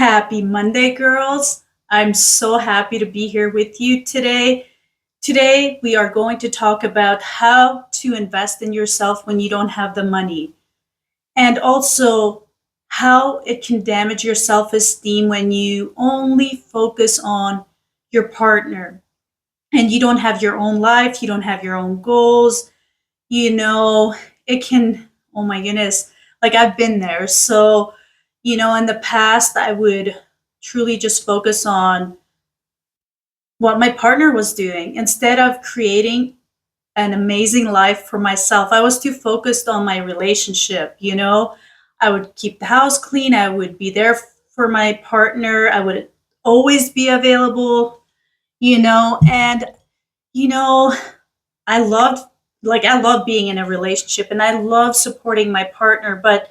Happy Monday, girls. I'm so happy to be here with you today. Today, we are going to talk about how to invest in yourself when you don't have the money, and also how it can damage your self esteem when you only focus on your partner and you don't have your own life, you don't have your own goals. You know, it can, oh my goodness, like I've been there. So, in the past, I would truly just focus on what my partner was doing instead of creating an amazing life for myself. I was too focused on my relationship. I would keep the house clean, I would be there for my partner, I would always be available, and you know, I love I love being in a relationship and I love supporting my partner, but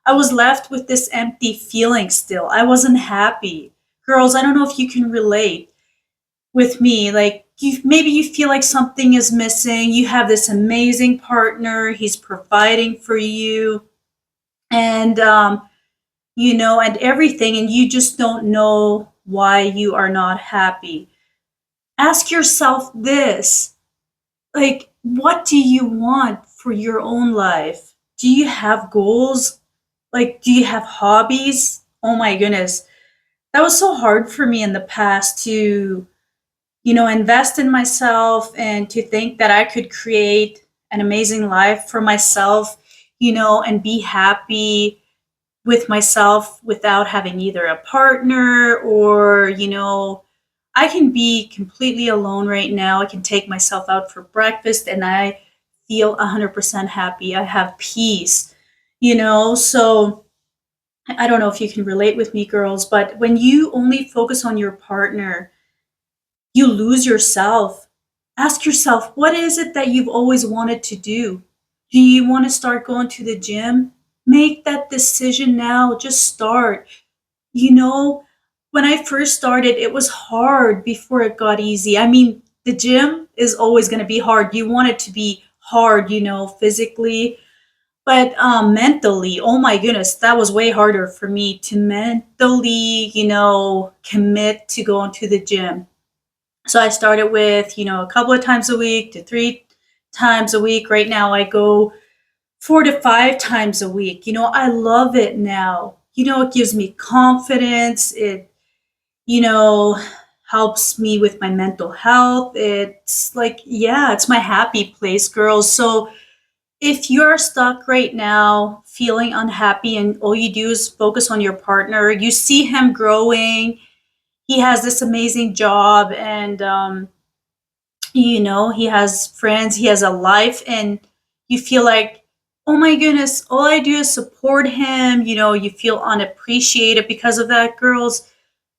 I was left with this empty feeling still. I wasn't happy. Girls, I don't know if you can relate with me. Like maybe you feel like something is missing. You have this amazing partner, he's providing for you and everything, and you just don't know why you are not happy. Ask yourself this. Like, what do you want for your own life? Do you have goals? Like, do you have hobbies? Oh my goodness. That was so hard for me in the past to invest in myself and to think that I could create an amazing life for myself, and be happy with myself without having either a partner or I can be completely alone right now. I can take myself out for breakfast and I feel 100% happy. I have peace. So I don't know if you can relate with me, girls, but when you only focus on your partner, you lose yourself. Ask yourself, what is it that you've always wanted to do? Do you want to start going to the gym? Make that decision now. Just start. You know, when I first started, it was hard before it got easy. I mean, the gym is always going to be hard. You want it to be hard, physically, but mentally, oh my goodness, that was way harder for me to mentally, commit to going to the gym. So I started with a couple of times a week to 3 times a week. Right now, I go 4 to 5 times a week. I love it now. It gives me confidence. You know, helps me with my mental health. It's like, yeah, it's my happy place, girls. So if you're stuck right now, feeling unhappy, and all you do is focus on your partner, you see him growing, he has this amazing job, and he has friends, he has a life, and you feel like, oh my goodness, all I do is support him. You feel unappreciated because of that, girls.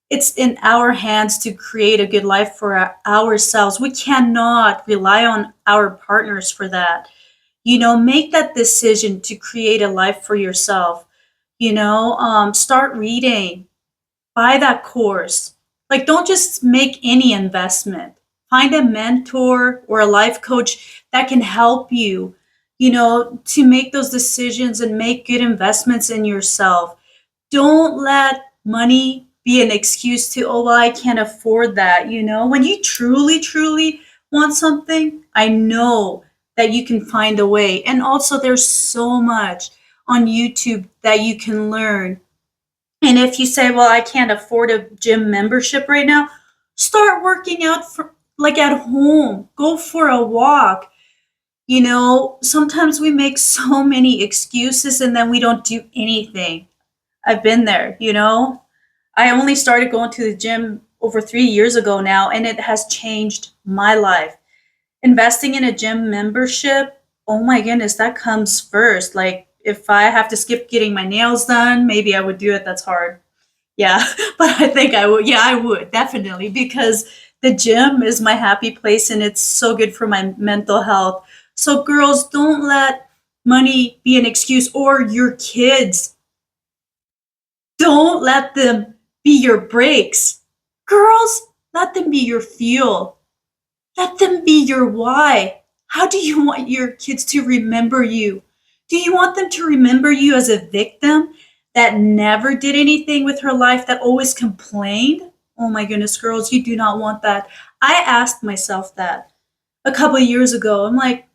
It's in our hands to create a good life for ourselves. We cannot rely on our partners for that. Make that decision to create a life for yourself. Start reading, buy that course. Like, don't just make any investment. Find a mentor or a life coach that can help you, to make those decisions and make good investments in yourself. Don't let money be an excuse to, oh, well, I can't afford that. When you truly, truly want something, I know that you can find a way. And also, there's so much on YouTube that you can learn. And if you say, well, I can't afford a gym membership right now, start working out like at home. Go for a walk. Sometimes we make so many excuses and then we don't do anything. I've been there. I only started going to the gym over 3 years ago now, and it has changed my life. Investing in a gym membership, oh my goodness, that comes first. Like, if I have to skip getting my nails done, maybe I would do it. That's hard. Yeah, but I think I would. Yeah, I would definitely, because the gym is my happy place and it's so good for my mental health. So, girls, don't let money be an excuse, or your kids. Don't let them be your brakes. Girls, let them be your fuel. Let them be your why. How do you want your kids to remember you? Do you want them to remember you as a victim? that never did anything with her life, that always complained. Oh my goodness, girls, you do not want that. I asked myself that a couple of years ago. I'm like,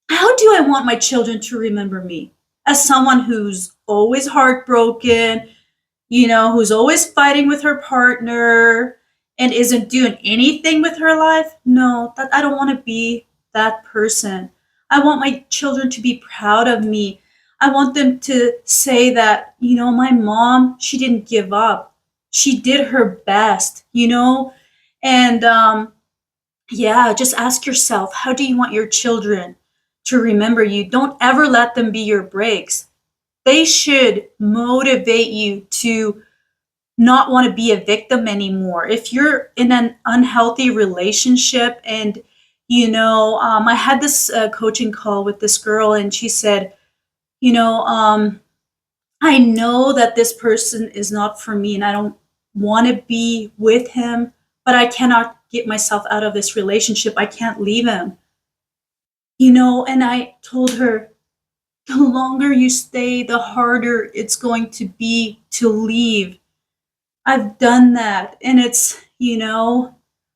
how do I want my children to remember me? As someone who's always heartbroken, who's always fighting with her partner and isn't doing anything with her life? No, that I don't want to be that person. I want my children to be proud of me. I want them to say that, my mom, she didn't give up. She did her best. And yeah, just ask yourself, how do you want your children to remember you? Don't ever let them be your breaks. They should motivate you to not want to be a victim anymore. If you're in an unhealthy relationship and, I had this coaching call with this girl and she said, you know, um, I know that this person is not for me and I don't want to be with him, but I cannot get myself out of this relationship. I can't leave him. And I told her, the longer you stay, the harder it's going to be to leave. I've done that. And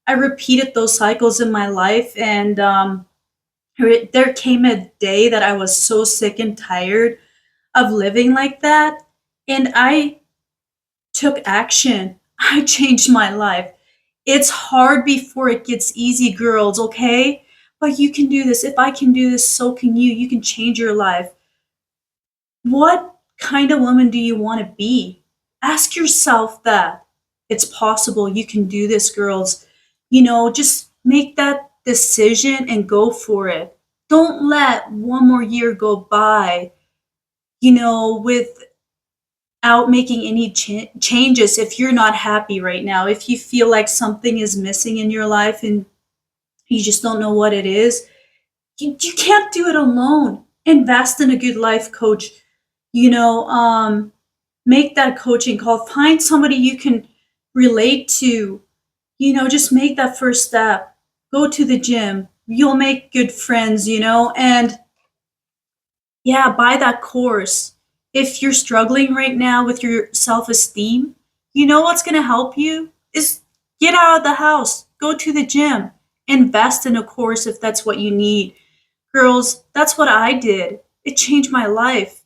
I repeated those cycles in my life. And there came a day that I was so sick and tired of living like that. And I took action. I changed my life. It's hard before it gets easy, girls, okay? But you can do this. If I can do this, so can you. You can change your life. What kind of woman do you want to be? Ask yourself that. It's possible. You can do this, girls. Just make that decision and go for it. Don't let one more year go by, without making any changes if you're not happy right now. If you feel like something is missing in your life and you just don't know what it is, you can't do it alone. Invest in a good life coach. You know, um, Make that coaching call. Find somebody you can relate to. Just make that first step. Go to the gym. You'll make good friends, and yeah, buy that course. If you're struggling right now with your self esteem, what's going to help you is get out of the house, go to the gym, invest in a course if that's what you need. Girls, that's what I did. It changed my life.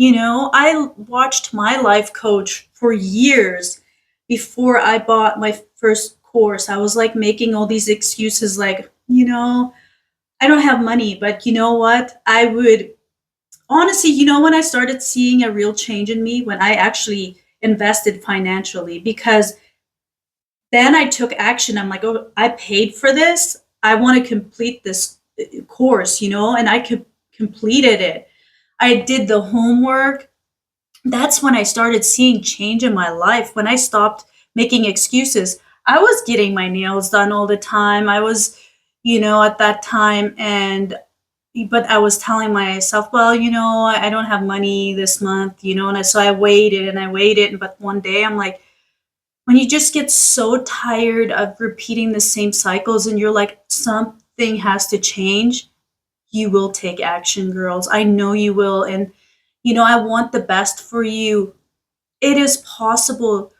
I watched my life coach for years before I bought my first course. I was like making all these excuses, like, I don't have money, but you know what? I would honestly, when I started seeing a real change in me, when I actually invested financially, because then I took action. I'm like, oh, I paid for this. I want to complete this course, and I could completed it. I did the homework. That's when I started seeing change in my life. When I stopped making excuses, I was getting my nails done all the time. I was, at that time, but I was telling myself, well, I don't have money this month, so I waited and I waited. But one day I'm like, when you just get so tired of repeating the same cycles and you're like, something has to change, you will take action, girls. I know you will. And, I want the best for you. It is possible.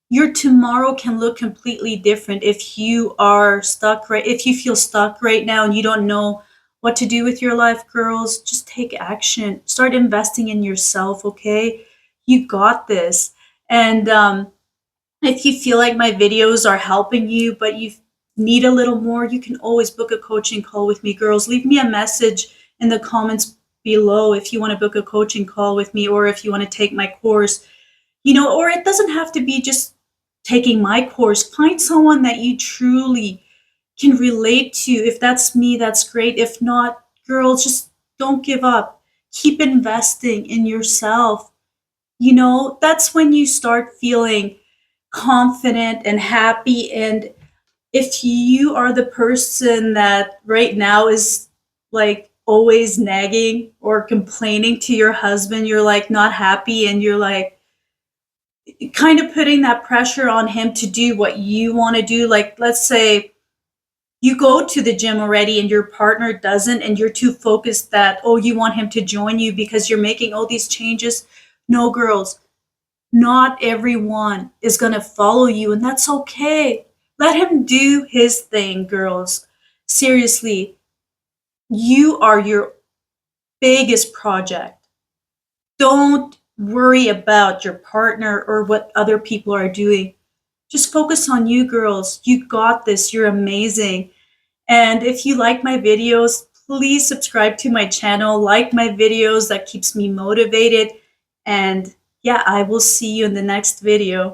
Your tomorrow can look completely different if you feel stuck right now and you don't know what to do with your life, girls. Just take action. Start investing in yourself, okay? You got this. And if you feel like my videos are helping you, but you need a little more, you can always book a coaching call with me, girls. Leave me a message in the comments below if you want to book a coaching call with me, or if you want to take my course. Or it doesn't have to be just taking my course. Find someone that you truly can relate to. If that's me, that's great. If not, girls, just don't give up. Keep investing in yourself. That's when you start feeling confident and happy. And if you are the person that right now is like always nagging or complaining to your husband, you're like not happy and you're like kind of putting that pressure on him to do what you want to do. Like, let's say you go to the gym already and your partner doesn't, and you're too focused that, oh, you want him to join you because you're making all these changes. No, girls, Not everyone is going to follow you, and that's okay. Let him do his thing, girls. Seriously, you are your biggest project. Don't worry about your partner or what other people are doing. Just focus on you, girls. You got this. You're amazing. And if you like my videos, please subscribe to my channel, like my videos. That keeps me motivated. And yeah, I will see you in the next video.